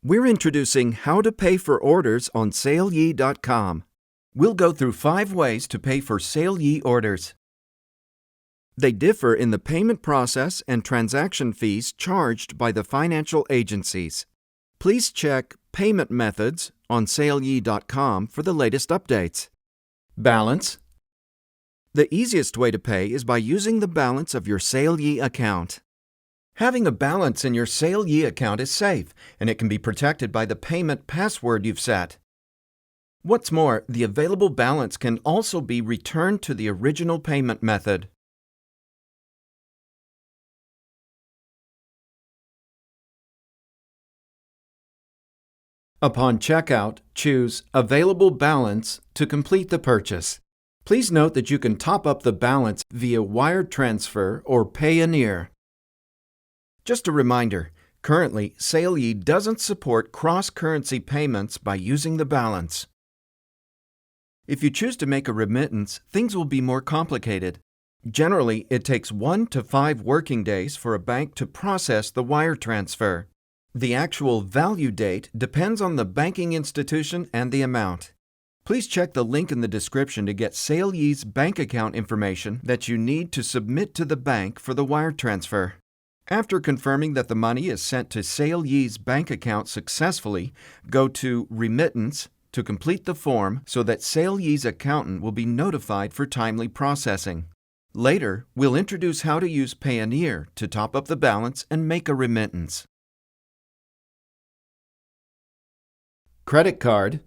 We're introducing How to Pay for Orders on SaleYee.com. We'll go through 5 ways to pay for SaleYee orders. They differ in the payment process and transaction fees charged by the financial agencies. Please check Payment Methods on SaleYee.com for the latest updates. Balance. The easiest way to pay is by using the balance of your SaleYee account. Having a balance in your SaleYee account is safe, and it can be protected by the payment password you've set. What's more, the available balance can also be returned to the original payment method. Upon checkout, choose Available Balance to complete the purchase. Please note that you can top up the balance via wire transfer or Payoneer. Just a reminder, currently, SaleYee doesn't support cross-currency payments by using the balance. If you choose to make a remittance, things will be more complicated. Generally, it takes 1 to 5 working days for a bank to process the wire transfer. The actual value date depends on the banking institution and the amount. Please check the link in the description to get SaleYee's bank account information that you need to submit to the bank for the wire transfer. After confirming that the money is sent to SaleYee's bank account successfully, go to Remittance to complete the form so that SaleYee's accountant will be notified for timely processing. Later, we'll introduce how to use Payoneer to top up the balance and make a remittance. Credit card.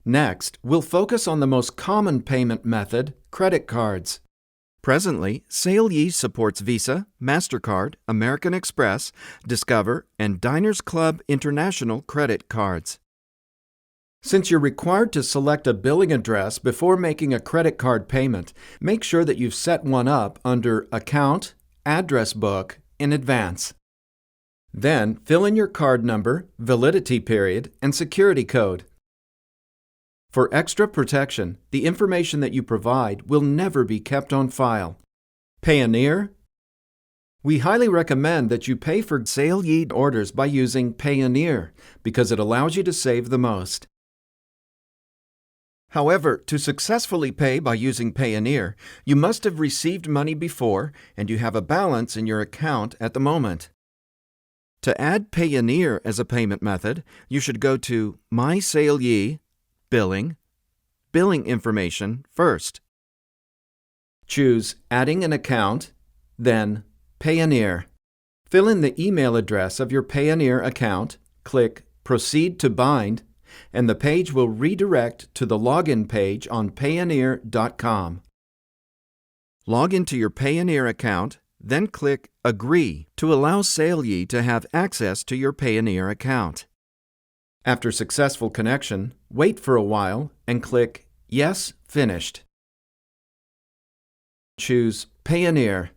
Next, we'll focus on the most common payment method, credit cards. Presently, SaleYee supports Visa, MasterCard, American Express, Discover, and Diners Club International credit cards. Since you're required to select a billing address before making a credit card payment, make sure that you've set one up under Account, Address Book in advance. Then, fill in your card number, validity period, and security code. For extra protection, the information that you provide will never be kept on file. Payoneer. We highly recommend that you pay for SaleYee orders by using Payoneer because it allows you to save the most. However, to successfully pay by using Payoneer, you must have received money before and you have a balance in your account at the moment. To add Payoneer as a payment method, you should go to My SaleYee, Billing Information first. Choose Adding an Account, then Payoneer. Fill in the email address of your Payoneer account, click Proceed to Bind, and the page will redirect to the login page on Payoneer.com. Log into your Payoneer account, then click Agree to allow SaleYee to have access to your Payoneer account. After successful connection, wait for a while and click Yes, Finished. Choose Payoneer.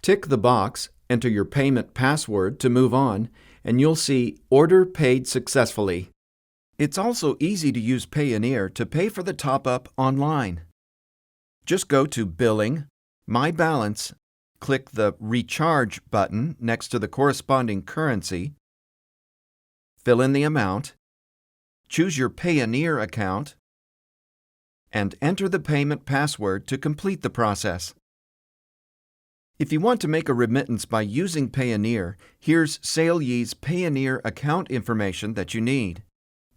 Tick the box, enter your payment password to move on, and you'll see Order Paid Successfully. It's also easy to use Payoneer to pay for the top-up online. Just go to Billing, My Balance, click the Recharge button next to the corresponding currency, fill in the amount, choose your Payoneer account, and enter the payment password to complete the process. If you want to make a remittance by using Payoneer, here's SaleYee's Payoneer account information that you need.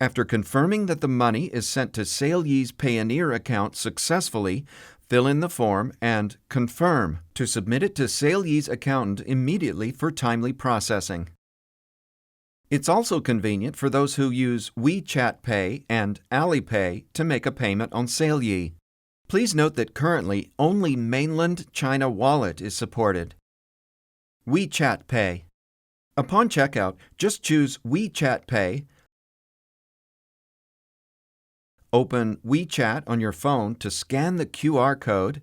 After confirming that the money is sent to SaleYee's Payoneer account successfully, fill in the form and Confirm to submit it to SaleYee's accountant immediately for timely processing. It's also convenient for those who use WeChat Pay and Alipay to make a payment on SaleYee. Please note that currently only mainland China Wallet is supported. WeChat Pay. Upon checkout, just choose WeChat Pay, open WeChat on your phone to scan the QR code,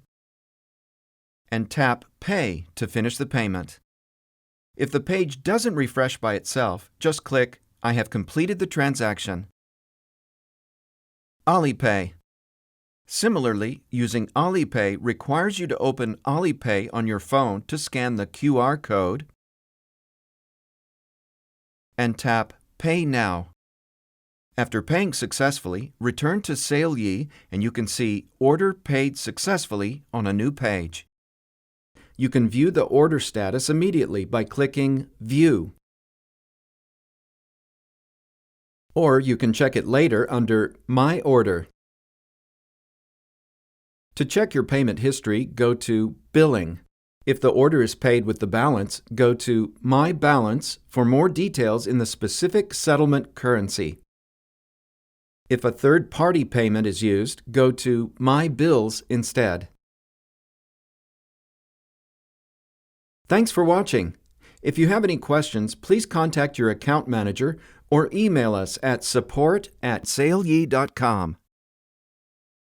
and tap Pay to finish the payment. If the page doesn't refresh by itself, just click I have completed the transaction. Alipay. Similarly, using Alipay requires you to open Alipay on your phone to scan the QR code, and tap Pay Now. After paying successfully, return to SailYee and you can see Order Paid Successfully on a new page. You can view the order status immediately by clicking View. Or you can check it later under My Order. To check your payment history, go to Billing. If the order is paid with the balance, go to My Balance for more details in the specific settlement currency. If a third-party payment is used, go to My Bills instead. Thanks for watching. If you have any questions, please contact your account manager or email us at support@sailyee.com.